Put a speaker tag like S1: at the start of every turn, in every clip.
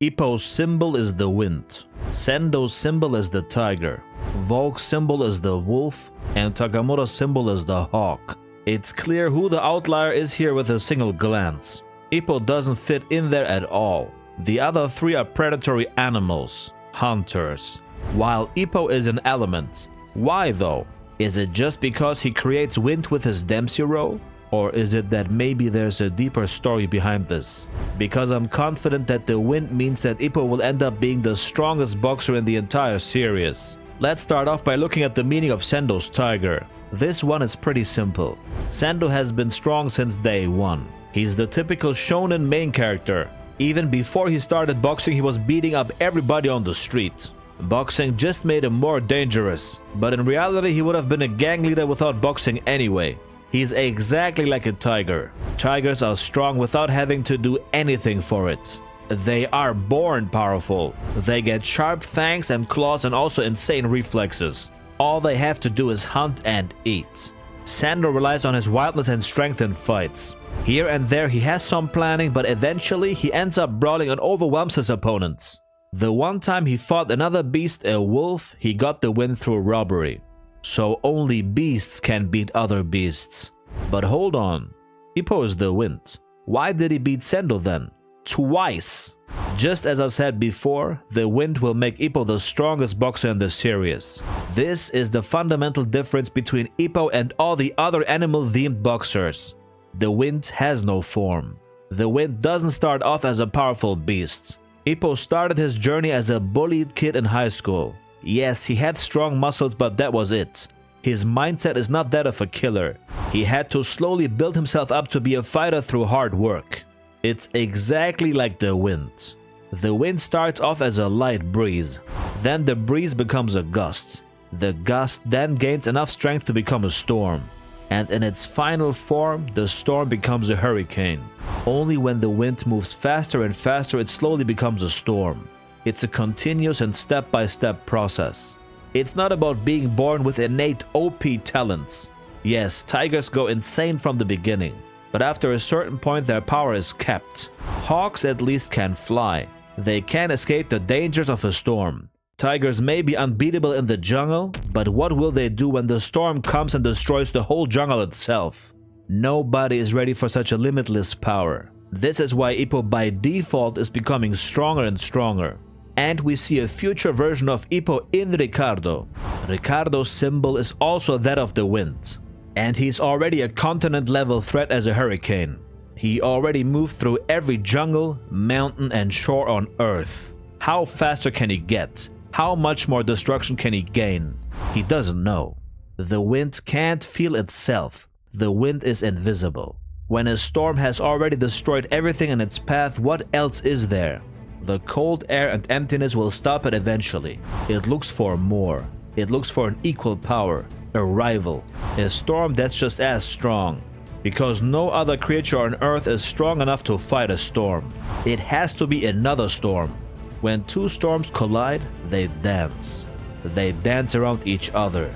S1: Ippo's symbol is the wind, Sendou's symbol is the tiger, Volk's symbol is the wolf, and Takamura's symbol is the hawk. It's clear who the outlier is here with a single glance. Ippo doesn't fit in there at all. The other three are predatory animals, hunters, while Ippo is an element. Why though? Is it just because he creates wind with his Dempsey roll? Or is it that maybe there's a deeper story behind this? Because I'm confident that the wind means that Ippo will end up being the strongest boxer in the entire series. Let's start off by looking at the meaning of Sendou's tiger. This one is pretty simple. Sendou has been strong since day one. He's the typical shonen main character. Even before he started boxing, he was beating up everybody on the street. Boxing just made him more dangerous, but in reality he would have been a gang leader without boxing anyway. He's exactly like a tiger. Tigers are strong without having to do anything for it. They are born powerful. They get sharp fangs and claws and also insane reflexes. All they have to do is hunt and eat. Sendou relies on his wildness and strength in fights. Here and there he has some planning, but eventually he ends up brawling and overwhelms his opponents. The one time he fought another beast, a wolf, he got the win through robbery. So only beasts can beat other beasts. But hold on, Ippo is the wind. Why did he beat Sendou then? Twice! Just as I said before, the wind will make Ippo the strongest boxer in the series. This is the fundamental difference between Ippo and all the other animal-themed boxers. The wind has no form. The wind doesn't start off as a powerful beast. Ippo started his journey as a bullied kid in high school. Yes, he had strong muscles, but that was it. His mindset is not that of a killer. He had to slowly build himself up to be a fighter through hard work. It's exactly like the wind. The wind starts off as a light breeze. Then the breeze becomes a gust. The gust then gains enough strength to become a storm. And in its final form, the storm becomes a hurricane. Only when the wind moves faster and faster, it slowly becomes a storm. It's a continuous and step-by-step process. It's not about being born with innate OP talents. Yes, tigers go insane from the beginning, but after a certain point their power is capped. Hawks at least can fly. They can escape the dangers of a storm. Tigers may be unbeatable in the jungle, but what will they do when the storm comes and destroys the whole jungle itself? Nobody is ready for such a limitless power. This is why Ippo by default is becoming stronger and stronger. And we see a future version of Ippo in Ricardo. Ricardo's symbol is also that of the wind. And he's already a continent-level threat as a hurricane. He already moved through every jungle, mountain and shore on Earth. How faster can he get? How much more destruction can he gain? He doesn't know. The wind can't feel itself. The wind is invisible. When a storm has already destroyed everything in its path, what else is there? The cold air and emptiness will stop it eventually. It looks for more. It looks for an equal power, a rival, a storm that's just as strong. Because no other creature on Earth is strong enough to fight a storm. It has to be another storm. When two storms collide, they dance. They dance around each other.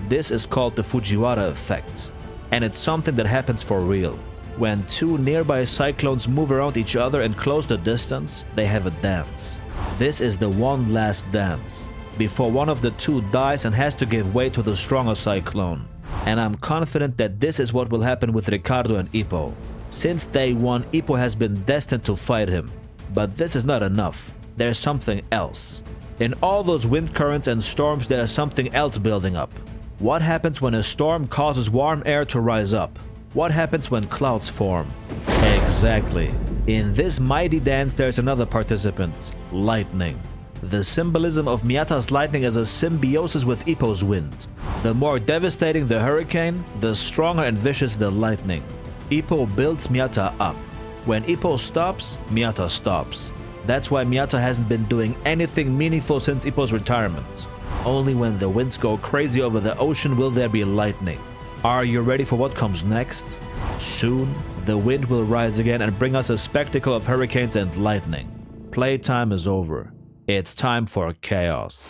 S1: This is called the Fujiwara effect. And it's something that happens for real. When two nearby cyclones move around each other and close the distance, they have a dance. This is the one last dance, before one of the two dies and has to give way to the stronger cyclone. And I'm confident that this is what will happen with Ricardo and Ippo. Since day one, Ippo has been destined to fight him. But this is not enough. There's something else. In all those wind currents and storms, there's something else building up. What happens when a storm causes warm air to rise up? What happens when clouds form? Exactly. In this mighty dance there's another participant, lightning. The symbolism of Miyata's lightning is a symbiosis with Ippo's wind. The more devastating the hurricane, the stronger and vicious the lightning. Ippo builds Miyata up. When Ippo stops, Miyata stops. That's why Miyata hasn't been doing anything meaningful since Ippo's retirement. Only when the winds go crazy over the ocean will there be lightning. Are you ready for what comes next? Soon, the wind will rise again and bring us a spectacle of hurricanes and lightning. Playtime is over. It's time for chaos.